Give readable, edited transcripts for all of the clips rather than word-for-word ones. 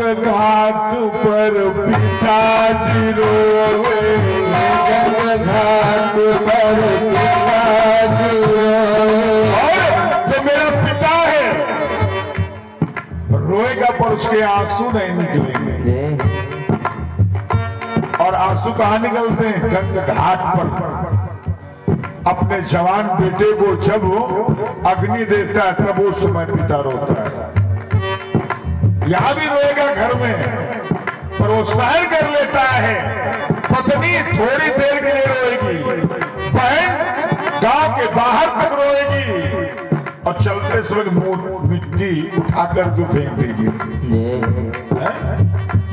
घाट पर पिताजी रोए, गंग घाट पर पिताजी रोए। और जो मेरा पिता है रोएगा पर उसके आंसू नहीं निकलेंगे। और आंसू कहां निकलते हैं? गंग घाट पर। अपने जवान बेटे को जब वो अग्नि देता है तब वो समय पिता रोता है। यहां भी रोएगा घर में, पर वो सहन कर लेता है। पत्नी थोड़ी देर के लिए रोएगी, बहन गांव के बाहर तक रोएगी और चलते समय मिट्टी उठाकर तो फेंक देगी।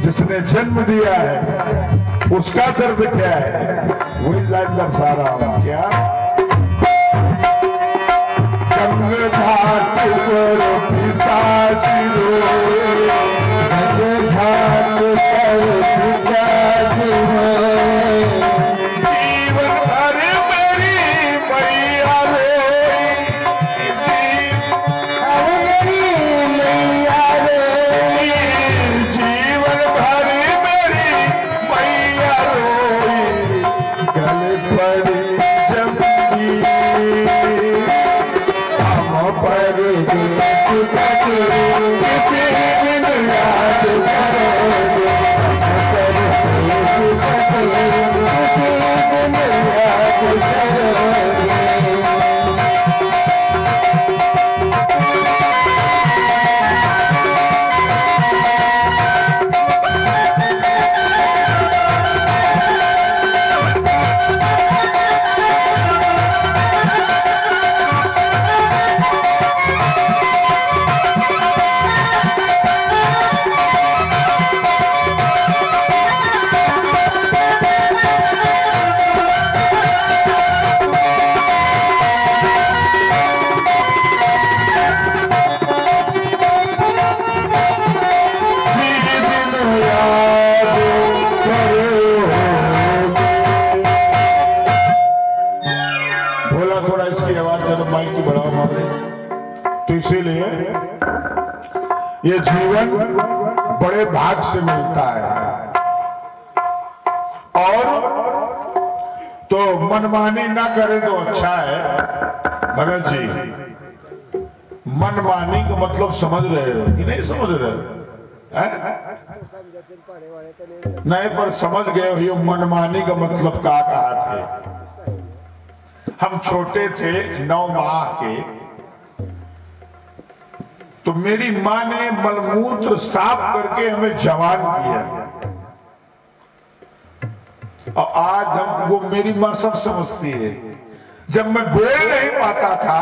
जिसने जन्म दिया है उसका दर्द क्या है, वही लाइन दर्शा रहा हूं। क्या गंग घाट पर पिताजी रोए, गंग घाट पर पिताजी रोए। जीवन भर मेरी मैया रोई, मेरी मैया रोई। जीवन भर मेरी मैया रोई, गले पड़ी जमती हम पर किसी दिन याद करोगे, किसी दिन याद करोगे। बोला थोड़ा इसकी आवाज जरा माइक की बढ़ाओ हमारे। तो इसीलिए ये जीवन बड़े भाग से मिलता है। और तो मनमानी ना करे तो अच्छा है। भगत जी, मनमानी का मतलब समझ रहे हो कि नहीं समझ रहे हो? नहीं, पर समझ गए हो ये मनमानी का मतलब क्या कहा थे। हम छोटे थे 9 माह के, तो मेरी माँ ने मलमूत्र साफ करके हमें जवान किया। और आज हमको मेरी माँ सब समझती है। जब मैं बोल नहीं पाता था,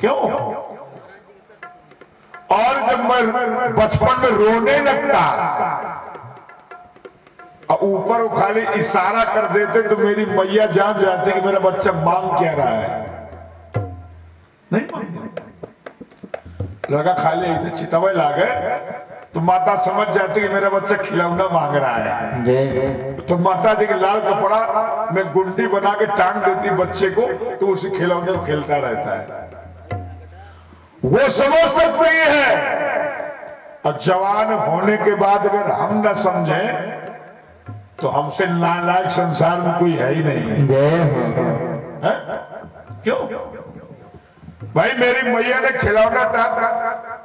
क्यों? और जब मैं बचपन में रोने लगता और ऊपर वो खाली इशारा कर देते तो मेरी मैया जान जाती कि मेरा बच्चा मांग क्या रहा है। नहीं लगा खाली ऐसे चितवे लागे तो माता समझ जाती कि मेरा बच्चा खिलौना मांग रहा है। तो माता जी के लाल कपड़ा में गुंडी बना के टांग देती बच्चे को, तो उसी खिलौने को खेलता रहता है। वो समझ सकती है। और जवान होने के बाद अगर हम न समझें तो हमसे नालायक संसार में कोई है ही नहीं है? क्यों भाई? मेरी मैया ने खिलौना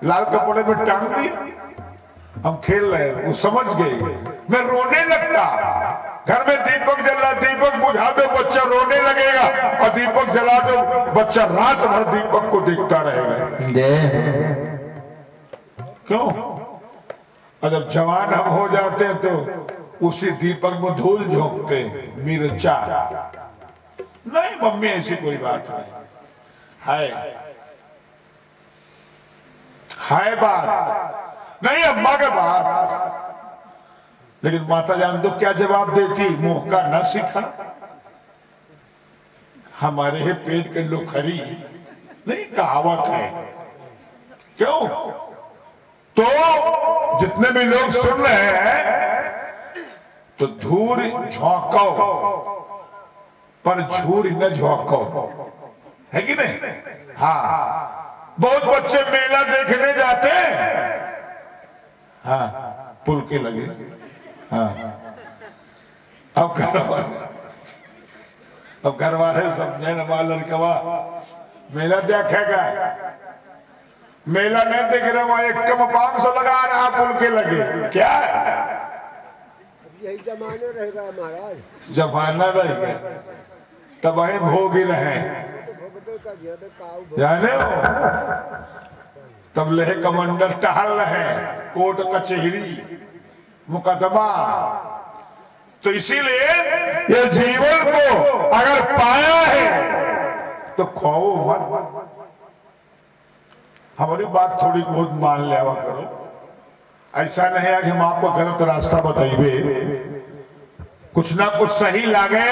लाल कपड़े में टांग दिया, हम खेल रहे, वो समझ गई। मैं रोने लगता, घर में दीपक जल रहा, दीपक बुझा दो बच्चा रोने लगेगा, और दीपक जला दो बच्चा रात भर दीपक को देखता रहेगा। क्यों? और जब जवान हम हो जाते हैं तो उसी दीपक में धूल झोंकते, मिर्चा। नहीं मम्मी ऐसी कोई बात नहीं है बात नहीं, अम्मा के बात। लेकिन माता जान तो क्या जवाब देती, मुंह का न सीखा, हमारे ही पेट के लोग खरी नहीं, कहावत है। क्यों? तो जितने भी लोग सुन रहे हैं तो धूल झोंको पर झूर न झोंको, है कि नहीं? हाँ, बहुत बच्चे मेला देखने जाते हैं, हाँ पुल के लगे। हाँ अब घर वाले समझे न मां लड़कवा मेला देखेगा, मेला नहीं देख रहे वहां एक कम 500 लगा रहा पुल के लगे। क्या है यही जमाना रहेगा महाराज, जमाना रहेगा तब वही भोग ही रहे जाने हो। तब लहे कमांडर टहल रहे कोर्ट कचहरी मुकदमा। तो इसीलिए ये जीवन को अगर पाया है तो खोओ मत। हमारी बात थोड़ी बहुत मान लेवा करो। ऐसा नहीं है कि हम आपको गलत रास्ता बताइए, कुछ ना कुछ सही लगे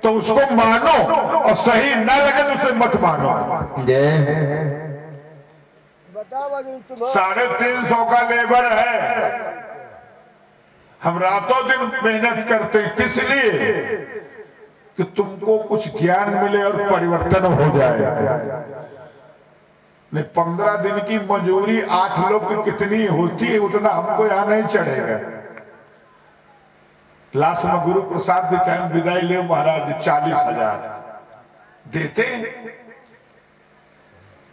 तो उसको मानो और सही ना लगे तो उसे मत मानो। बताओ 350 का लेबर है, हम रातों दिन मेहनत करते हैं किस लिए कि तुमको कुछ ज्ञान मिले और परिवर्तन हो जाए। नहीं 15 दिन की मजूरी 8 लोग की कितनी होती है उतना हमको यहां नहीं चढ़ेगा। लास्ट में गुरु प्रसाद जी कहें विदाई ले महाराज 40,000 देते।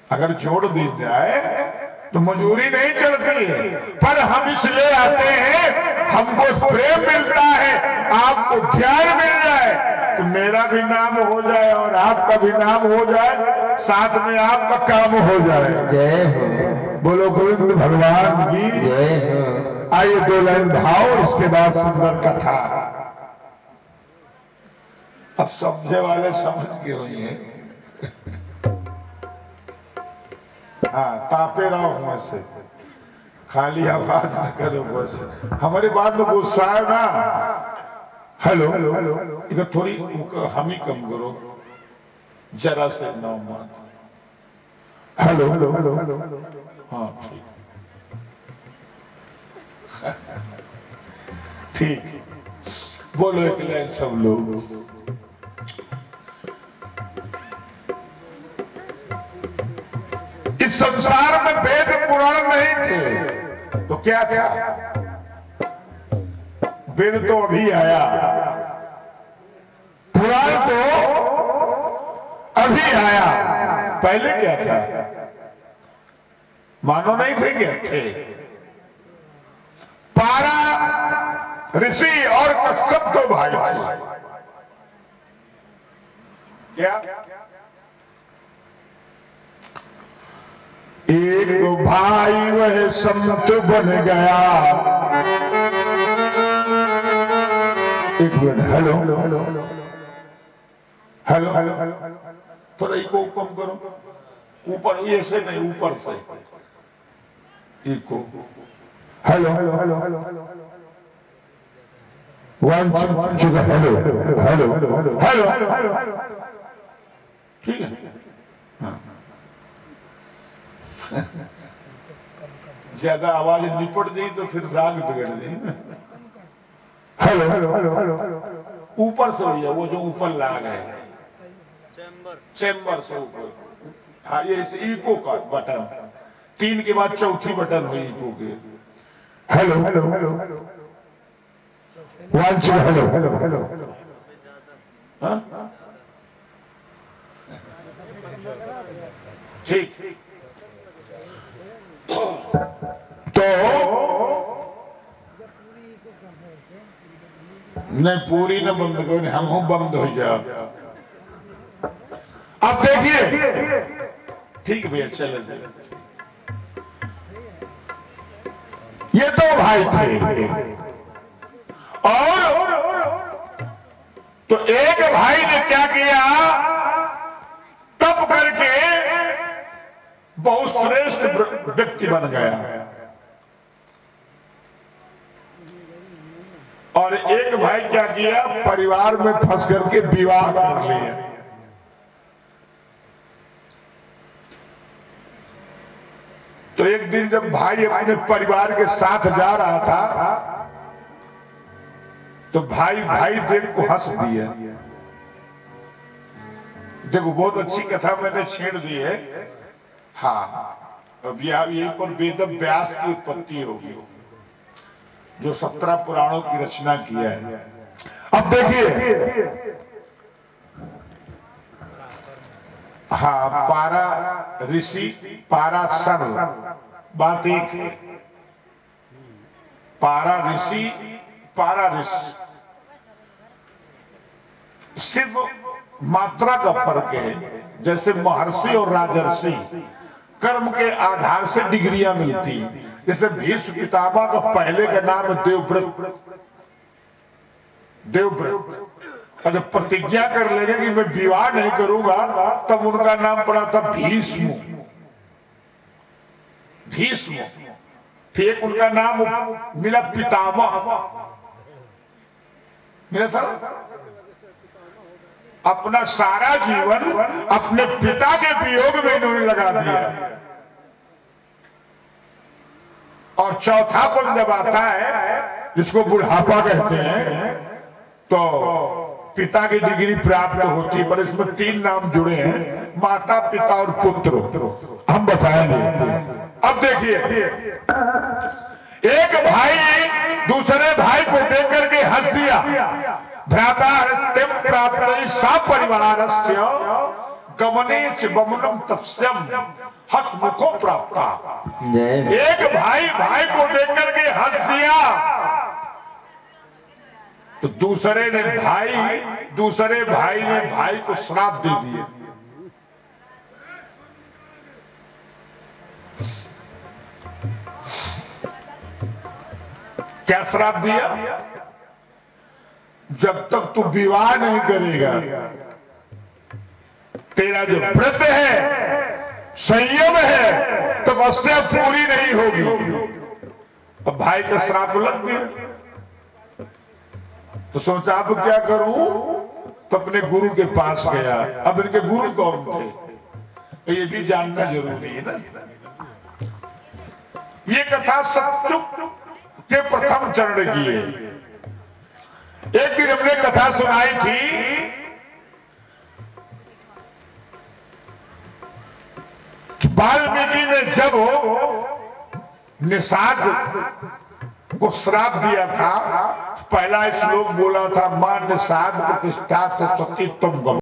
अगर जोड़ दी जाए तो मजूरी नहीं चलती है, पर हम इसलिए आते हैं हमको प्रेम मिलता है, आपको ज्ञान मिल जाए तो मेरा भी नाम हो जाए और आपका भी नाम हो जाए, साथ में आपका काम हो जाए। जय हो। बोलो गोविंद भगवान की जय हो। आइए 2 लाइन भाव और इसके बाद सुंदर कथा। अब समझे वाले समझ के हुई है। हाँ तापे रहो मुझ से, खाली आवाज न करो बस। हमारी बात में गुस्सा है ना। हेलो इधर थोड़ी हम ही कम करो जरा से नौ बात। हेलो हाँ ठीक बोलो एक लाइन सब लोग। इस संसार में वेद पुराण नहीं थे तो क्या था? वेद तो अभी आया, पुराण तो अभी आया। पहले क्या था? मानो नहीं थे क्या? थे। पारा ऋषि और कश्यप 2 भाई थे। क्या? एक भाई वह संत बन गया। एक मिनट हेलो हेलो थोड़ा इको कम करो, ऊपर ऐसे नहीं ऊपर से इको। हेलो 1 हेलो ठीक है। हाँ। ज्यादा आवाज निपट गई तो फिर राग बिगड़ गई। हेलो ऊपर से भैया वो जो ऊपर लाग है चेम्बर से ऊपर। हाँ ये इको का बटन 3 के बाद चौथी बटन हुई इको के। हेलो 1 हेलो ठीक। तो नहीं पूरी न बंद करो, हम बंद हो जाओ। अब देखिए ठीक भैया चले। ये 2 भाई थे और तो एक भाई ने क्या किया, तप करके बहुत श्रेष्ठ व्यक्ति बन गया और एक भाई क्या किया, परिवार में फंस करके विवाह कर लिया। तो एक दिन जब भाई अपने परिवार के साथ जा रहा था तो भाई देव को हंस दिया। देखो बहुत अच्छी कथा मैंने छेड़ दी है। हाँ अब यही पर वेद व्यास की उत्पत्ति होगी। जो 17 पुराणों की रचना किया है। अब देखिए, हाँ, पारा ऋषि पाराशर, बात एक है। पारा ऋषि पारा ऋषि, सिर्फ मात्रा का फर्क है। जैसे महर्षि और राजर्षि कर्म के आधार से डिग्रियां मिलती। जैसे भीष्म पितामह का पहले का नाम है देवव्रत। देवव्रत, और जब प्रतिज्ञा कर लेंगे कि मैं विवाह नहीं करूंगा, तब उनका नाम पड़ा था भीष्म। भीष्म। फिर उनका नाम मिला पितामह, मिला था। अपना सारा जीवन अपने पिता के वियोग में इन्होंने लगा दिया। और चौथा पद जब आता है, जिसको बुढ़ापा कहते हैं, तो पिता की डिग्री प्राप्त होती है। पर इसमें 3 नाम जुड़े हैं, माता, पिता और पुत्र। हम बताएंगे। अब देखिए, एक भाई दूसरे भाई को देख करके हंस दिया। भ्राता हस्त्यम प्राप्त सा परिवारस्य गमने च बमनम तस्यम हसमुखो प्राप्ता। एक भाई भाई को देख करके हंस दिया, तो दूसरे भाई ने भाई को श्राप दे दिए। क्या श्राप दिया? जब तक तू विवाह नहीं करेगा, तेरा जो व्रत है, संयम है, तपस्या पूरी नहीं होगी। अब भाई का श्राप लग गया, तो सोचा अब क्या करूं, तो अपने गुरु के पास गया। अब इनके गुरु कौन थे, तो ये भी जानना जरूरी है ना। ये कथा सत्युग के प्रथम चरण की है। एक दिन हमने कथा सुनाई थी कि वाल्मीकि ने जब निषाद को श्राप दिया था, पहला श्लोक बोला था, मां निषाद प्रतिष्ठा सरस्वती तुम गम।